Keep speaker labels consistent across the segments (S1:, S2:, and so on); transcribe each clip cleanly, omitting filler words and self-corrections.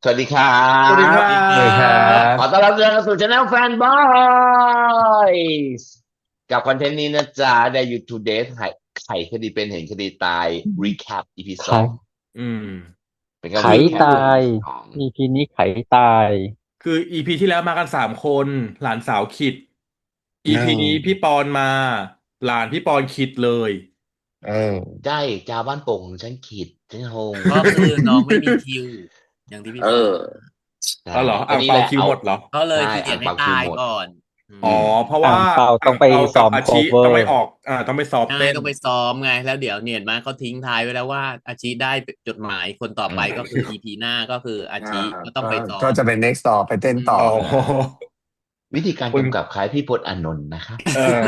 S1: สวัสดีครั
S2: สวัสดีครั
S1: บ
S3: เลยครั
S2: บ
S1: ขอต้อนรับทุกท่านเข้าสู่ Channel Fanboys กับคอนเทนต์นี้นะจ๊ะใน YouTube Today ไขคดีเป็นเห็นคดีตาย Recap EP
S3: ไข
S1: 2
S2: อืม
S1: เป็นการ
S3: ไขตา
S1: Recap
S3: ย
S1: EP 2
S3: EP นี้ไขตาย
S2: คืออีพีที่แล้วมากัน3 คนหลานสาวคิดอี
S3: เ
S2: พีนี้พี่
S3: ออ
S2: ปอนมาหลานพี่ปอนคิดเลย
S3: เออ
S1: ใช่จ้าบ้านโป่งของฉันขีดฉันงง
S4: ก็คือน้องไม่มีคิวอย่างที่พี่
S1: เอ
S4: บอก
S1: อใช่
S2: เอาเหรอ
S1: ก็
S2: อ่างเปา
S1: นี่แหละเอา
S2: คิวหมดเหรอ
S4: ก็เลย
S1: ใช่
S4: เขี
S1: อ่างเปาคิ
S4: ยนให้ตา
S1: วหมด
S4: ยก่อน
S2: อ๋อเพราะว่า
S3: อ่างเปาต้องไป
S2: อ่างเปากั
S3: ซ้อม
S2: บอาชิต้อง
S3: cover
S2: ไปออกต้องไปซ้อม
S4: ใช่
S2: เต้น
S4: ต้องไปซ้อมไงแล้วเดี๋ยวเนี่ยมาเขาทิ้งท้ายไว้แล้วว่าอาชีได้จดหมายคนต่อไป
S1: อืม
S4: ก็คืออีพีหน้าก็คืออา
S5: อ่า
S4: ชีก็ต้อ
S5: ก็
S4: งไปซ้อม
S5: ก็จะเป็น next ต่อไปเต้นต่อ
S2: อ๋อ
S1: วิธีการ
S2: คุณ
S1: กำกับคล้ายพี่พจน์อานนท์นะครับ
S2: เออ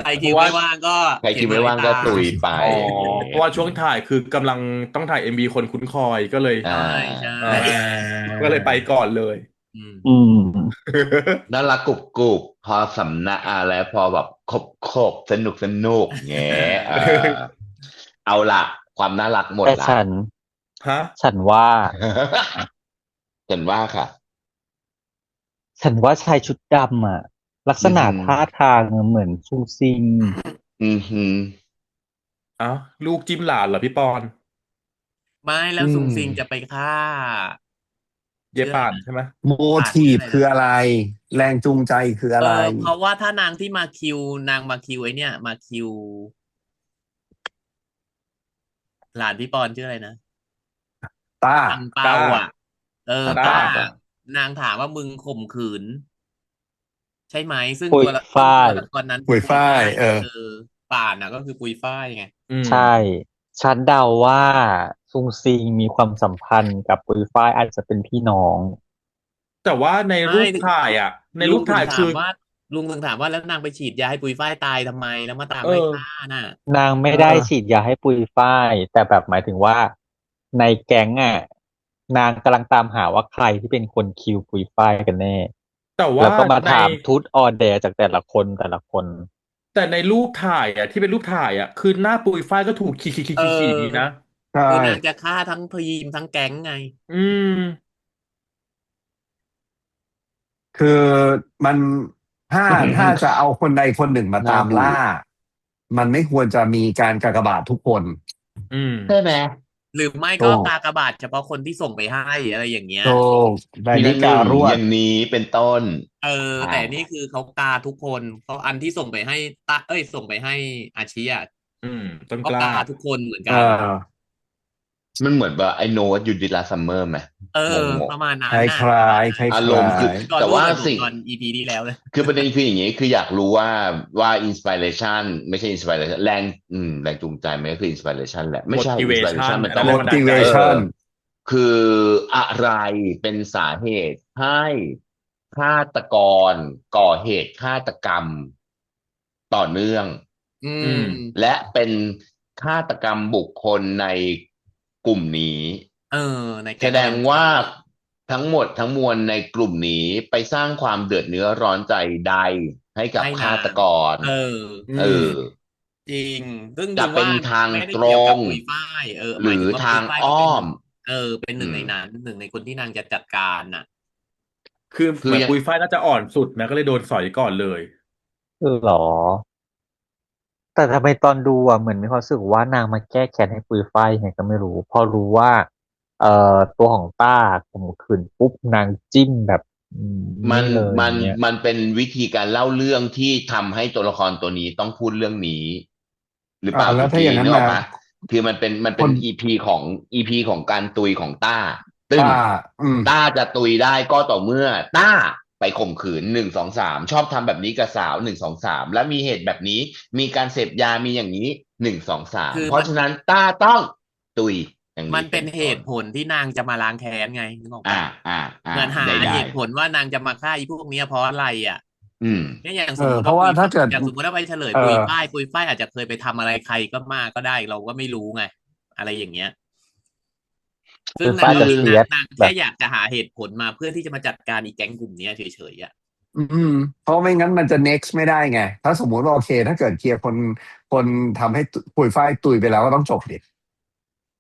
S4: ใคร
S2: เพ
S4: คิว
S2: ราะว่า
S4: ไม่ว่างก็
S1: ใคร
S4: เขีย
S1: คิดไม่ว่างก็
S4: นมาให้ตา
S1: ตุยไป
S2: อ๋อ
S1: อย่าง
S2: เพ
S1: เงี้ย
S2: ราะว่าช่วงถ่ายคือกำลังต้องถ่ายเอ็มบีคนคุ้นคอยก็เลย
S1: อ่
S4: ใช่ใช่
S1: า
S2: อ่าก็เลยไปก่อนเลย
S4: อืม
S3: อืม
S1: น่ารักกรุบกรุบพอสำนักอะไรพอแบบครบสนุกสนุกเงี้ยเอาล่ะความน่ารักหมด
S3: แต่
S1: ละ
S2: ฮะ
S3: ฉันว่า
S1: เห็นว่าค่ะ
S3: ฉันว่าชายชุดดำอ่ะ ลักษ
S1: อือหือ
S3: ณะท่าทางเหมือนซูซิง
S1: อือหือ
S2: เอ้าลูกจิ้มหลานเหรอพี่ปอน
S4: ไม่แล้
S1: อื
S4: วซุง
S1: ม
S4: ซิงจะไปฆ่า
S2: เย่
S4: ชื่ออะไรนะ
S2: ป่านใช่ไหม
S5: โม
S4: ป่าน
S5: ทีฟ
S4: ชื่ออะไรนะ
S5: คืออะไรแรงจูงใจคืออะไร
S4: เพราะว่าถ้านางที่มาคิวนางมาคิวไอเนี่ยมาคิวหลานพี่ปอนชื่ออะไรนะ
S5: ต้า
S4: อังเปา
S2: ต้า
S4: อ่ะเออ
S1: อัง
S2: ต้า
S4: ต้า
S1: เปาป่ะ
S4: นางถามว่ามึงข่มขืนใช่ไหมซึ่ง
S3: ปุยฝ้าย
S4: ตัวละครนั้นคือ
S5: หวยฝ้าย
S4: ปุยฝ้ายป่านน่ะก็คือปุยฝ้ายไง
S2: อืม
S3: ใช่ ฉันเดาว่าซุงซิงมีความสัมพันธ์กับปุยฝ้ายอาจจะเป็นพี่น้อง
S2: แต่ว่าใน
S4: ไม่
S2: รูปถ่ายอ่ะในรู
S4: ลุงถึง
S2: ปถ่ายคือ
S4: ถามว่าลุงถึงถามว่าแล้วนางไปฉีดยาให้ปุยฝ้ายตายทำไมแล้วมาตาม
S2: เอ
S4: ไล่
S2: อ
S4: ฆ่าน่ะ
S3: นางไม่
S2: เอ
S3: ได้ฉีด
S2: อ
S3: ยาให้ปุยฝ้ายแต่แบบหมายถึงว่าในแก๊งอ่ะนางกำลังตามหาว่าใครที่เป็นคนคิวปุยฝ้ายกันแน่
S2: แต่ว่า
S3: แล้วก็มา
S2: ใน
S3: ถามทุตออเดร์จากแต่ละคน
S2: แต่ในรูปถ่ายอ่ะที่เป็นรูปถ่ายอ่ะคือหน้าปุยฝ้ายก็ถูก
S4: เ
S2: ขีดี
S4: ออ
S2: นะ
S5: ใช่
S4: คือนางจะฆ่าทั้งทีมทั้งแก๊งไง
S2: อืม
S5: คือมันถ้าถ้าจะเอาคนใดคนหนึ่งมา
S1: หน้าบู
S5: ตามล่า
S1: ด
S5: มันไม่ควรจะมีการกากบาททุกคน
S2: อืม
S1: ใช่ไหม
S4: หรือไม่ก็
S5: โต
S4: กากบาทเฉพาะคนที่ส่งไปให้อะไรอย่างเงี้ย
S5: โตนา
S1: ที
S5: ฬิกา
S1: ละหนึ่ง
S5: รวด
S1: อย่างนี้เป็นต้น
S4: แต่
S1: อ่า
S4: นี่คือเขากาทุกคนเขาอันที่ส่งไปให้ส่งไปให้อาชีอ่ะ
S2: อืมต้นกล้า
S4: ก็กาทุกคนเหมือน
S5: เอ
S4: กัน
S5: อ
S1: มันเหมือนแบบไอโนว you did last summer ไหม
S4: เอ
S1: งง
S4: ประมาณ
S5: คล้าย
S4: นั้นน่ะ
S5: คล้าย
S4: ประมาณนั้น
S5: คล้ายคล้า
S1: อารมณ์คือ
S5: ย
S4: ก่อน
S1: แต่ว่า
S4: พูดกับหนู
S1: สิ่ง
S4: ตอนอีพีที่แล้วเลย
S1: คือประเด็นคืออย่างนี้คืออยากรู้ว่าอินสปิเรชันไม่ใช่อินสปิเรชันแรงจูงใจมันก็คืออินสปิเรชันแหละไม่ใช่อินสปิเรชั
S2: motivation
S1: นมัน
S2: อันนั้น
S1: ต้อง
S2: แรงบันดาลใจ
S1: เออ
S5: motivation
S1: คืออะไรเป็นสาเหตุให้ฆาตกรก่อเหตุฆาตกรรมต่อเนื่อง
S4: อื
S2: อืม
S4: ม
S1: และเป็นฆาตกรรมบุคคลในกลุ่มนี้
S4: เออใน
S1: แส
S4: แก๊งอเวนเจอ
S1: ดงว่า
S4: ร์
S1: ทั้งหมดทั้งมวลในกลุ่มนี้ไปสร้างความเดือดเนื้อร้อนใจใดให้กับ
S4: ให้นาง
S1: ฆาตกร
S4: เออ
S2: อื
S1: เอ
S2: ม
S1: อ
S4: จริงซึ่ง
S1: จะเป็น
S4: ดูว่า
S1: ทาง
S4: ไม่ได้
S1: ตร
S4: เกี่ยวกับ
S1: ง
S4: ปุยฝ้ายหมาย
S1: หรือ
S4: ถึงว่าปุย
S1: ทาง
S4: ฝ้ายก็เป็น
S1: อ้อม
S4: เป็นห
S1: อืม
S4: นึ่งในนั้นหนึ่งในคนที่นางจะจัดการน่ะ
S2: คือเหมือน
S1: คือยัง
S2: ปุยฝ้ายน่าจะอ่อนสุดนะก็เลยโดนสอยก่อนเลย
S3: หรอแต่ทำไมตอนดูอ่ะเหมือนมีความรู้สึกว่านางมาแก้แค้นให้ปุยฝ้ายยังไงก็ไม่รู้พอรู้ว่าเอ่อตัวของต้าข่มขืนปุ๊บนางจิ้มแบบ
S1: มัน
S3: นี่เลย
S1: มัน
S3: อย่างเงี้ย
S1: มันเป็นวิธีการเล่าเรื่องที่ทำให้ตัวละครตัวนี้ต้องพูดเรื่องนี้หรือเปล่า
S5: แล้วถ้า
S1: สุกี้
S5: อย่างนั้นนะ
S1: นึกออกปะคือมันเป็น
S5: คน
S1: อีพีของการตุยของต้าซึ่ง
S5: ต้าอืม
S1: ต้าจะตุยได้ก็ต่อเมื่อต้าไปข่มขืน1 2 3ชอบทำแบบนี้กับสาว1 2 3และมีเหตุแบบนี้มีการเสพยามีอย่างนี้1 2 3
S4: คือมัน
S1: เพราะฉะนั้นต้าต้องตุยอย่างนี้
S4: มันเป็น
S1: เป็นต้น
S4: เหตุผลที่นางจะมาล้างแค้นไงนึกออก
S1: อ่า
S4: ปะ
S1: อ่า
S4: เหมือนหา
S1: ใด
S4: เหตุผลว่านางจะมาฆ่าอีพวกเนี้ยเพราะอะไรอ่ะ
S1: ๆอืม
S4: เนี่ยอย่างสมมติ
S5: เพราะว่า
S4: ว่า
S5: ถ้าเกิด
S4: อย่างสมมติว่าไปเฉลย
S5: เออ
S4: ปุยฝ้ายอาจจะเคยไปทำอะไรใครก็มาก็ได้เราก็ไม่รู้ไงอะไรอย่างเงี้ยซึ่
S3: ปุ
S4: งนางก็
S3: ยฝ้ายจะ
S4: มี
S3: เสียด
S4: นาง
S3: แบบ
S4: แค่อยากจะหาเหตุผลมาเพื่อที่จะมาจัดการอีแก๊งกลุ่มเนี้ยเฉยๆอ่ะ
S5: อืมเพราะไม่งั้นมันจะ next ไม่ได้ไงถ้าสมมุติว่าโอเคถ้าเกิดเคลียร์คนทำให้ปุ๋ยฝ้ายตุยไปแล้วก็ต้องจบดิ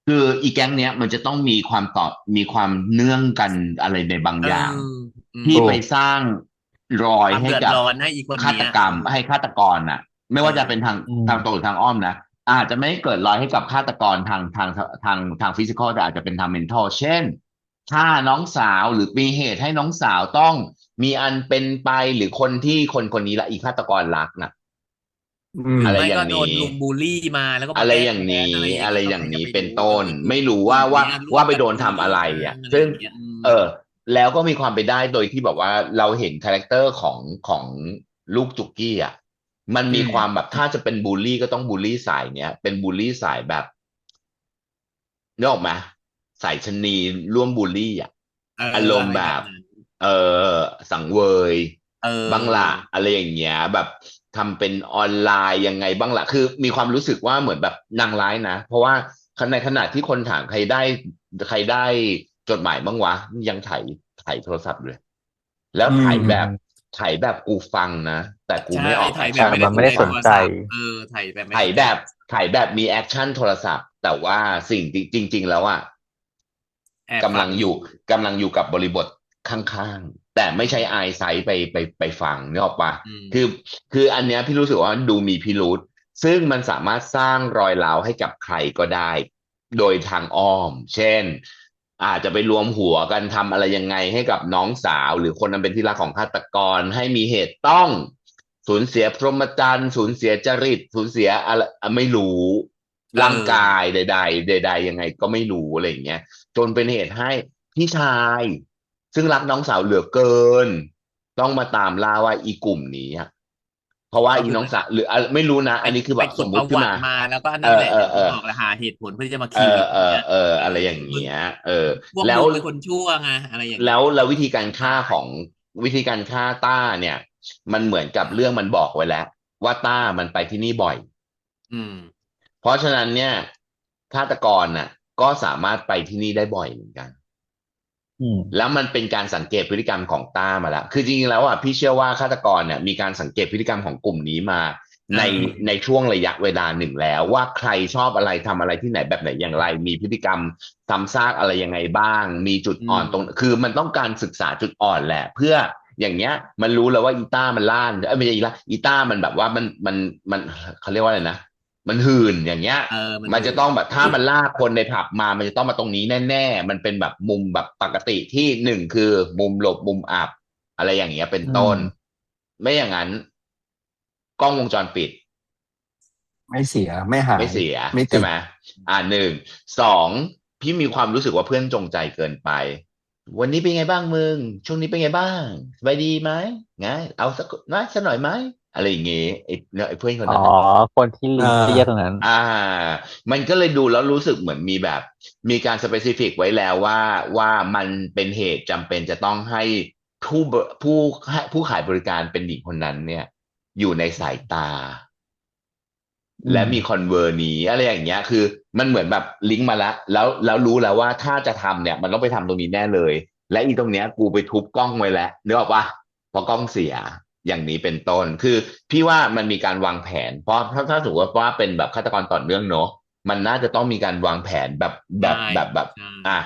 S1: คืออีแก๊งเนี้ยมันจะต้องมีความต่อมีความเนื่องกันอะไรในบาง
S4: เอ
S1: อย่าง
S4: ออืม
S1: ที่
S3: ถู
S1: ไป
S3: ก
S1: สร้างรอย
S4: ความ
S1: ให้
S4: เดือด
S1: กับ
S4: ร้อนให้อีกคน
S1: ฆา
S4: เนี้
S1: ต
S4: ย
S1: กรรมให้ฆาตกรน่ะ ไม่ว่าจะเป็นทาง
S3: อืม
S1: ทางตรงหรือทางอ้อมนะอาจจะไม่เกิดรอยให้กับฆาตกรทางฟิสิกอลแต่อาจจะเป็นทางเมนทัลเช่นฆ่าน้องสาวหรือมีเหตุให้น้องสาวต้องมีอันเป็นไปหรือคนที่คนนี้ละอีฆาตกรรักน่ะ
S5: อืม
S4: หรือ
S1: อะไร
S4: ไม่
S1: อย่า
S4: ก็
S1: ง
S4: โดน
S1: นี้
S4: ลุมบูลลี่มาแล้วก็
S1: อะ
S4: มา
S1: ไร
S4: แก้
S1: อย่าง
S4: แค้น
S1: นี้
S4: อะไรอย่าง
S1: อะไร
S4: เงี้ย
S1: อ
S4: ก็
S1: ย่าง
S4: ใครจะ
S1: นี้
S4: ไป
S1: เป็น
S4: รู้
S1: ต้น
S4: กลุ่ม
S1: ไม่รู้
S4: กลุ่
S1: ว่าม
S4: เนี้ยร่ว
S1: ว่าม ไป
S4: กัน
S1: โดน
S4: บูล
S1: ทำ
S4: ลี่
S1: อะไร
S4: นาง
S1: อ่ะ
S4: อะไร
S1: ซึ่
S4: อง ย่างเงี้ย
S1: แล้วก็มีความไปได้โดยที่แบบว่าเราเห็นคาแรคเตอร์ของลูกจุกกี้อ่ะมันมีความแบบถ้าจะเป็นบูลลี่ก็ต้องบูลลี่สายเนี้ยเป็นบูลลี่สายแบบนึกออกไหมสายชะนีร่วมบูลลี่อ่ะ
S4: เออ
S1: อารม
S4: อะ
S1: ณ์
S4: ไร
S1: แบ
S4: แบบ
S1: บ
S4: นั้น
S1: เอสังเวย
S4: เออ
S1: บ้างละอะไรอย่างเงี้ยแบบทำเป็นออนไลน์ยังไงบ้างละคือมีความรู้สึกว่าเหมือนแบบนางร้ายนะ เพราะว่าในขณะที่คนถามใครได้จดหมายบ้างวะยังถ่ายโทรศัพท์เลย แล้ว
S5: อืม
S1: ถ่ายแบบกูฟังนะ แต่กู
S4: ใช่
S1: ไม่ออก
S4: ถ่าย
S1: แอค
S4: แบ
S1: ชั่
S4: บ
S1: น
S4: ไม่
S3: มั
S4: ได้
S3: น
S4: ส
S3: ไม่
S4: น
S3: ได้
S4: ใจ
S3: ส
S4: โท
S3: น
S4: ร
S3: ใจ
S4: ศัพท์ถ่ายแบบไม่
S1: ถ่าย
S4: สน
S1: แบ
S4: ใจ
S1: บถ่ายแบบมีแอคชั่นโทรศัพท์ แต่ว่าสิ่งจริงๆแล้วอ่ะ
S4: แอบ
S1: กำ
S4: ฟั
S1: ลั
S4: ง
S1: ง
S4: อ
S1: อยู่ ยู่กำลังอยู่กับบริบทข้างๆ แต่ไม่ใช่ไอไซต์ไปฟังนึกออกปะ
S4: อืม
S1: คืออันเนี้ยพี่รู้สึกว่าดูมีพิรุธซึ่งมันสามารถสร้างรอยร้าวให้กับใครก็ได้ โดยทางอ้อม เช่น อาจจะไปรวมหัวกันทำอะไรยังไงให้กับน้องสาว หรือคนนั้นเป็นที่รักของฆาตกรให้มีเหตุต้องสูญเสียพรหมจรรย์สูญเสียจริตสูญเสียอะไรไม่รู้ร่างกายใดๆใดๆยังไงก็ไม่รู้อะไรอย่างเงี้ย จนเป็นเหตุให้พี่ชาย ซึ่งรักน้องสาวเหลือเกิน ต้องมาตามล่าว่าอีกลุ่มนี้อะเพราะว่า
S4: ก็
S1: อี
S4: คือ
S1: น้องสาวหรือไม่รู้นะ
S4: ไป
S1: อันนี้คือ
S4: ไป
S1: แบบ
S4: ขุ
S1: ส
S4: ด
S1: ม
S4: ป
S1: มุ
S4: ระ
S1: ติขึ้น
S4: วัติ
S1: มา
S4: มาแล้วก็
S1: เอ
S4: นั่น
S1: อ
S4: แหละ
S1: เอ
S4: อย่า
S1: อง เอ
S4: ที่
S1: อ
S4: บอกแหละหาเหตุผลเพื่อจะมา
S1: เอ
S4: คิว
S1: อ
S4: อ
S1: เอย่าง
S4: เงี้ย
S1: อะไรอย่างเงี้ย
S4: พวก
S1: แล้ว
S4: มึงเป็นคนชั่วไงอะไรอย่าง
S1: แล้
S4: เงี้ยว
S1: วิธีการฆ่าของวิธีการฆ่าต้าเนี่ย มันเหมือนกับเรื่องมันบอกไว้แล้ว ว่าต้ามันไปที่นี่บ่อย
S4: อืม
S1: เพราะฉะนั้นเนี่ยฆาตกรน่ะ ก็สามารถไปที่นี่ได้บ่อยเหมือนกัน
S3: อืม
S1: แล้วมันเป็นการสังเกตพฤติกรรมของต้ามาแล้ว คือจริงๆแล้วอ่ะพี่เชื่อว่าฆาตกรเนี่ยมีการสังเกตพฤติกรรมของกลุ่มนี้มาใน
S4: เออ
S1: ในช่วงระยะเวลาหนึ่งแล้ว ว่าใครชอบอะไรทำอะไรที่ไหนแบบไหนอย่างไร มีพฤติกรรมซ้ำซากอะไรยังไงบ้าง มีจุดอ่อนตรง คือมันต้องการศึกษาจุดอ่อนแหละ เพื่ออย่างเงี้ย มันรู้แล้วว่าอีต้ามันล่านไม่ใช่อีต้ามันแบบว่ามันเขาเรียกว่าอะไรนะมันหื่นอย่างเงี้ย
S4: เออ
S1: มันจะต้องแบบถ้ามันลากคนในผับมามันจะต้องมาตรงนี้แน่ๆ มันเป็นแบบมุมแบบปกติที่หนึ่งคือมุมหลบมุมอับ อะไรอย่างเงี้ยเป็นต้น ไม่อย่างนั้น กล้องวงจรปิด
S5: ไม่เสียไม่หาย
S1: ไม่เสีย
S5: ไม่ติ
S1: ใช่
S5: ด
S1: ไหมหนึ่งสองพี่มีความรู้สึกว่าเพื่อนจงใจเกินไป วันนี้เป็นไงบ้างมึง ช่วงนี้เป็นไงบ้างสบายดีไหมไงเอาสักหน่อยไหมอะไรอย่างเงี้ยไอ้เพื่อนคน
S3: อ๋
S1: นั้
S3: อ
S1: นน่ะ
S3: คนที่ลิงก์เตี้ยตรงนั้น
S1: มันก็เลยดูแล้วรู้สึกเหมือนมีแบบ มีการสเปซิฟิกไว้แล้วว่ามันเป็นเหตุจำเป็นจะต้องให้ผู้บผู้ขายบริการเป็นหญิงคนนั้นเนี่ย อยู่ในสายตา และมีคอนเวอร์นี้อะไรอย่างเงี้ย คือมันเหมือนแบบลิงก์มาแล้วรู้แล้วว่าถ้าจะทำเนี่ย มันต้องไปทำตรงนี้แน่เลย และอีตรงเนี้ยกูไปทุบกล้องไว้แล้วนึกออกปะพอกล้องเสียอย่างนี้เป็นต้น คือพี่ว่ามันมีการวางแผน เพราะถ้าสมมติว่าเป็นแบบฆาตกรต่อเนื่องเนอะมันน่าจะต้องมีการวางแผนแบบ
S4: ใช่ ใช่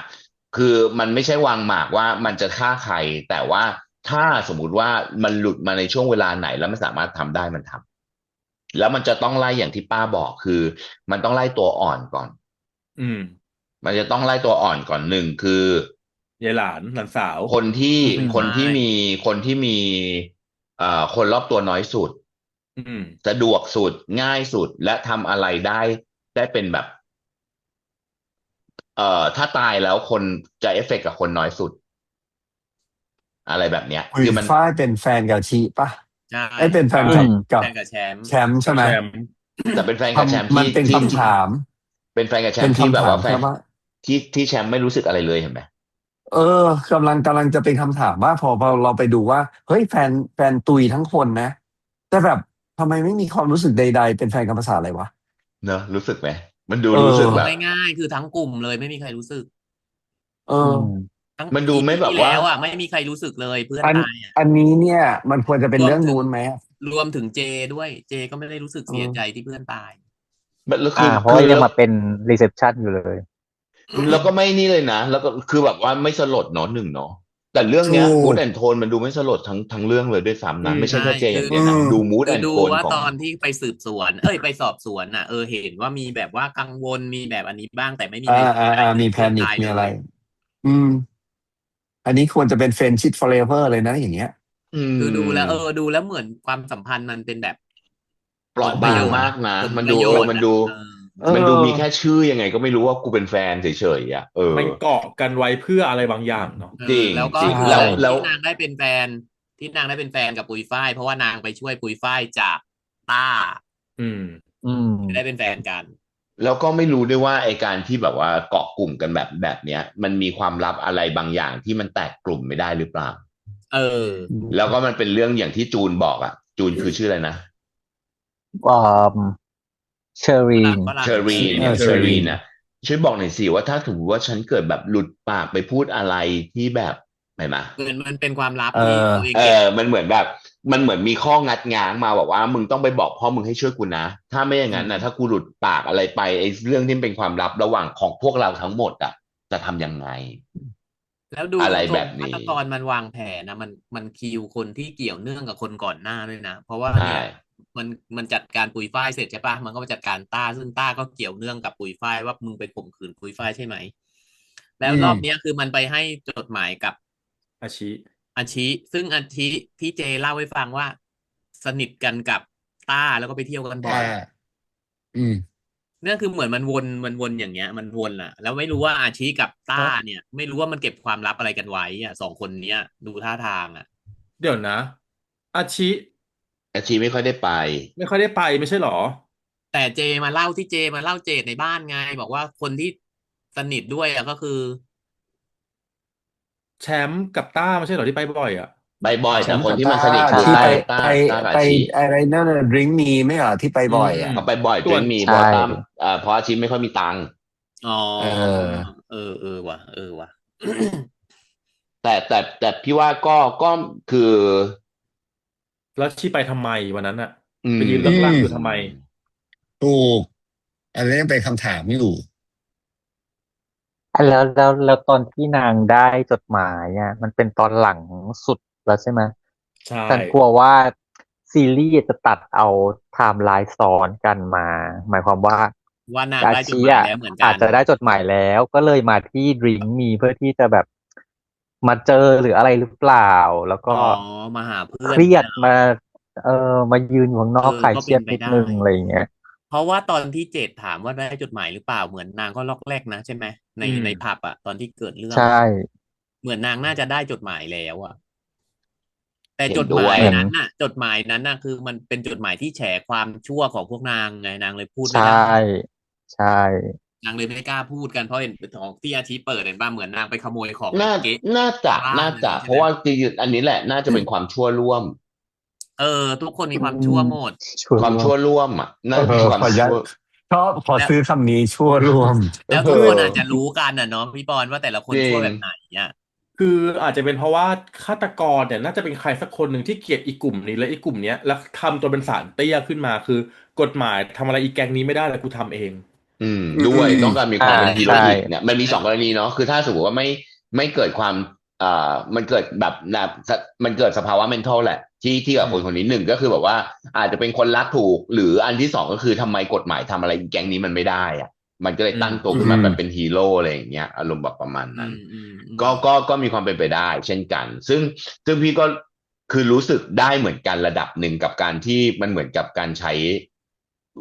S1: คือมันไม่ใช่วางหมากว่ามันจะฆ่าใคร แต่ว่าถ้าสมมุติว่ามันหลุดมาในช่วงเวลาไหนแล้วมันสามารถทำได้มันทำแล้วมันจะต้องไล่อย่างที่ป้าบอกคือ มันต้องไล่ตัวอ่อนก่อน
S2: อืม
S1: มันจะต้องไล่ตัวอ่อนก่อนหนึ่งคือ
S2: ยายหลานสาว
S1: คนที่
S5: อืม
S1: คนที่
S4: ใช่
S1: มีคนที่มีคนรอบตัวน้อยสุด
S2: อืม
S1: สะดวกสุดง่ายสุดและทำอะไรได้เป็นแบบ ถ้าตายแล้วคนจะเอฟเฟกต์กับคนน้อยสุด อะไรแบบเนี้ย
S5: คุย
S1: คือมัน
S5: ฝ้ายเป็นแฟนกับชีปะ
S4: ใช่
S5: ไอ้เป็นแฟน
S2: ใช่
S5: กับ
S4: แฟนกับแชมป์
S5: แชมป์ใช่ไหม
S2: แชมป์
S1: แต่เป็นแฟนกับแชมป์
S5: มัน
S1: ที่
S5: เป็น
S1: ที่
S5: คำถาม
S1: เป็นแฟนกับแช
S5: เป็
S1: ม
S5: น
S1: ป์ที่แบบ
S5: คำถาม
S1: ว่าแฟน
S5: แค่ว่า
S1: ที่แชมป์ไม่รู้สึกอะไรเลยเห็นไหม
S5: กำลังจะเป็นคำถามว่าพอเราไปดูว่าเฮ้ยแฟนตุยทั้งคนนะ แต่แบบทำไมไม่มีความรู้สึกใด ๆ เป็นแฟนกันภาษาอะไรวะ
S1: เนอะรู้สึกไหมมันดู
S5: เออ
S1: รู้สึกแบบ
S4: ง่ายๆคือทั้งกลุ่มเลยไม่มีใครรู้สึก
S5: เออ
S4: ทั้ง
S1: มันดูไม่
S4: EP
S1: แบบ
S4: ที่
S1: ว่า
S4: แล้วอ่ะไม่มีใครรู้สึกเลยเพื่อน
S5: อัน
S4: ตายอ่ะ
S5: อันนี้เนี่ย มันควรจะเป็นเรื่องนู้นไหม
S4: รวมถึงเจด้วยเจก็ไม่ได้รู้สึกเสียใจที่เพื่อนตาย
S1: แล้ว
S3: เพราะว่ายังมาเป็นรีเซพชันอยู่เลย
S1: แล้วก็ไม่นี่เลยนะแล้วก็คือแบบว่าไม่สลดเนาะหนึ่งเนาะแต่เรื่อง
S5: ถู
S1: เนี้ยมูด
S5: ก
S1: แอนโทนมันดูไม่สลดทั้งเรื่องเลยด้วยซ้ำ
S2: อื
S1: นะ
S2: ม
S1: ไม่ใช่
S4: ใช่
S1: แค่เจอ
S4: คือ
S1: ย่างเดี
S5: อื
S1: ยวนะ
S5: ม
S1: ดูมูด
S4: คือดู
S1: แอนโทนของ
S4: ว่าตอนที่ไปสืบสวนไปสอบสวนน่ะเห็นว่ามีแบบว่ากังวลมีแบบอันนี้บ้างแต่ไม่มีใดๆเล
S5: มี
S4: ย
S5: แพนิค
S4: เกือบตายเลย
S5: มีอะไรอืมอันนี้ควรจะเป็นเฟรนชิพ forever เลยนะอย่างเงี้ย
S1: อื
S4: คือดูแล้ว
S1: ม
S4: ดูแล้วเหมือนความสัมพันธ์มันเป็นแบบ
S1: เป
S4: ผ
S1: ราะบาง
S4: ลประโยชน์
S1: มากนะ
S4: ผล
S1: มันดู
S4: ประโยชน์
S1: มันดู
S5: เอ
S1: มันดูมีแค่
S5: อ
S1: ชื่อยังไงก็ไม่รู้ว่ากูเป็นแฟนเฉยๆอ่ะ
S2: มันเกาะกันไว้เพื่ออะไรบางอย่างเนาะ
S1: จริง
S4: แล้วก็
S1: จริง
S5: ใช่
S1: แล้วแล้ว
S4: ที่นางได้เป็นแฟนที่นางได้เป็นแฟนกับปุยฝ้ายเพราะว่านางไปช่วยปุยฝ้ายจากต้า
S2: อืม
S3: อืม
S4: ได้เป็นแฟนกัน
S1: แล้วก็ไม่รู้ด้วยว่าไอการที่แบบว่าเกาะกลุ่มกันแบบเนี้ยมันมีความลับอะไรบางอย่างที่มันแตกกลุ่มไม่ได้หรือเปล่า
S4: เออ
S1: แล้วก็มันเป็นเรื่องอย่างที่จูนบอกอ่ะจูนคือชื่ออะไรนะ
S3: อ่าเชอรีน
S4: ฝรั่ง
S1: เชอรีนอย่าง
S5: เชอรีน
S1: เชอรีนน่ะช่วยบอกหน่อยสิว่าถ้าสมมติว่าฉันเกิดแบบหลุดปากไปพูดอะไรที่แบบไหนมา
S4: เหมือนมันเป็นความลับ
S5: เอ
S4: ที่
S5: อ
S4: ตัวเองเก็บ
S1: มันเหมือนแบบมันเหมือนมีข้องัดง้างมาบอกว่ามึงต้องไปบอกพ่อมึงให้ช่วยกูนะถ้าไม่อย่าง
S4: อืม
S1: นั้นนะถ้ากูหลุดปากอะไรไปไอ้เรื่องที่เป็นความลับระหว่างของพวกเราทั้งหมดอ่ะจะทำยังไง
S4: แล้วดู
S1: อะไร
S4: ทรง
S1: แบบนี้
S4: ฆาตกรมันวางแผนนะมันคิวคนที่เกี่ยวเนื่องกับคนก่อนหน้าด้วยนะเพราะว่า
S1: ใช่
S4: เนี่ยมันมันจัดการปุยฝ้ายเสร็จใช่ปะมันก็มาจัดการต้าซึ่งต้าก็เกี่ยวเนื่องกับปุยฝ้ายว่ามึงไปข่มขืนปุยฝ้ายใช่ไหมแล้
S5: อื
S4: วรอบเนี้ย
S5: ม
S4: คือมันไปให้จดหมายกับ
S2: อาชิ
S4: อาชิซึ่งอาชิที่เจเล่าให้ฟังว่าสนิทกันกับต้าแล้วก็ไปเที่ยวกันบ่อย
S5: อืม
S4: เนี่ยคือเหมือนมันวนอย่างเงี้ยมันวนอ่ะแล้วไม่รู้ว่าอาชีกับต้า
S2: เพราะ
S4: เนี่ยไม่รู้ว่ามันเก็บความลับอะไรกันไว้อ่ะสองคนเนี้ยดูท่าทางอ่ะ
S2: เดี๋ยวนะอาชิ
S1: อาชีไม่ค่อยได้ไป
S2: ไม่ค่อยได้ไปไม่ใช่หรอ
S4: แต่เจมาเล่าที่เจมาเล่าเจในบ้านไงบอกว่าคนที่สนิทด้วยอ่ะก็คือ
S2: แชมป์กับต้าไม่ใช่หรอที่ไปบ่อยอ่ะ
S1: ไปบ่อย
S5: แช
S1: แต่คนที่
S5: มป์กับต้า
S1: มันสนิทคือ
S3: ใช่
S5: ที่ไป
S1: ต้า
S5: ไปไป
S1: ต้ากับอาชี
S5: อะไรนั่นน่ะดริงมีไม่เหรอที่ไป
S2: อื
S5: บ่อยอ่ะ
S2: ม
S1: เขาไปบ่อย
S2: ส่วน
S1: จริงมีเพ
S3: ใช่
S1: ราะว่าต้าเพราะอาชีไม่ค่อยมีตังค์
S4: อ๋อ
S5: เออ
S4: เออว่ะ
S1: แต่พี่ว่าก็คือ
S2: แล้วชีไปทำไมวันนั้นอ่ะ
S1: อื
S2: ไปยืนเลิก
S5: อื
S2: ลัก
S5: ม
S2: อยู่ทำไม
S5: ถูกอันนี้ยังเป็นคำถามอยู่
S3: แล้วตอนที่นางได้จดหมายอ่ะมันเป็นตอนหลังสุดแล้วใช่ไหม
S2: ใช่
S3: ฉันกลัวว่าซีรีส์จะตัดเอาไทม์ไลน์ซ้อนกันมาหมายความว่า
S4: ว่านาง
S3: อา
S4: ได้จดหมาย
S3: ชีอ่ะ
S4: แล้วเหมือนกัน
S3: อาจจะได้จดหมายแล้วก็เลยมาที่ดริงมีเพื่อที่จะแบบมาเจอหรืออะไรหรือเปล่าแล้วก็
S4: อ๋อมาหาเพื่
S3: เครียด
S4: อนเนี่ยเหรอ
S3: มามายืนอยู่ข้างนอกขาย
S4: ก็
S3: เครี
S4: เป็นไปได้
S3: ยดนิดนึงอะไรอย่างเงี้ย
S4: เพราะว่าตอนที่เจดถามว่าได้จดหมายหรือเปล่าเหมือนนางก็ล็อกแรกนะใช่ไหมใน
S2: อืม
S4: ในผับอะตอนที่เกิดเรื่อง
S3: ใช่
S4: อะเหมือนนางน่าจะได้จดหมายแล้วอะแต่
S1: เห็
S4: จดหมาย
S1: นด้วย
S3: เหมือน
S4: นั้นน่ะจดหมายนั้นน่ะคือมันเป็นจดหมายที่แฉความชั่วของพวกนางไงนางเลยพูด
S3: ใช
S4: ไม่ได้
S3: ่ใช่
S4: นางเลยไม่กล้าพูดกันเพราะเห็นของที่อาทิเปิดเห็นป่ะเหมือนนางไปขโมยของใน
S1: น่า
S4: เก๊ะ
S1: น่าจะ
S4: บ้าน
S1: น่า
S4: อะไรอย่างงี้ใช่ไหม
S1: จะเพราะว่าจริงๆอันนี้แหละน่าจะเป็นความชั่วร่วม
S4: ทุกคนมี
S3: อื
S4: ความ
S3: ม
S4: ชั่วหมด
S3: ชัว
S1: ความ
S3: ร์
S1: ชั่วร่วมอ่ะ
S5: เอ
S1: น่าจะเป็นค
S5: อขอยัด
S1: วามชั่ว
S5: ชอบขอ
S4: แล้ว
S5: ซื้อคำนี้ชั่วร่วม
S4: แล้ว
S1: เอ
S4: ทุกคนอาจจะ
S1: อ
S4: รู้กันน่ะเนาะพี่ปอนว่าแต่ละคน
S1: จริง
S4: ชั่วแบบไหนอ่ะ
S2: คืออาจจะเป็นเพราะว่าฆาตกรเนี่ยน่าจะเป็นใครสักคนหนึ่งที่เกลียดอีกกลุ่มนี้และอีกกลุ่มเนี้ยแล้วทำตัวเป็นสารเตี้ยขึ้นมาคือกฎหมายทำอะไรอีแก๊งนี้ไม่ได้แล้วกูทำเอง
S1: ด้วย
S5: อืม
S1: ต้องการมี
S3: อ่า
S1: ความเป็นฮีโร
S3: ใช่
S1: อิกเนี่ยมันมี
S4: และ
S1: สองกรณีเนาะคือถ้าสมมติว่าไม่เกิดความมันเกิดแบบมันเกิดสภาวะ mental แหละที่กับ
S2: อืม
S1: คนคนนี้หนึ่งก็คือแบบว่าอาจจะเป็นคนรักถูกหรืออันที่สองก็คือทำไมกฎหมายทำอะไรแก๊งนี้มันไม่ได้อะมันก็เลย
S2: อืม
S1: ตั้งตัว
S5: อื
S1: ขึ้นมา
S5: ม
S1: แบบเป็นฮีโร่อะไรอย่างเงี้ยอารมณ์แบบประมาณนั้น
S4: อืม
S1: ก็มีความเป็นไปได้เช่นกันซึ่งพี่ก็คือรู้สึกได้เหมือนกันระดับหนึ่งกับการที่มันเหมือนกับการใช้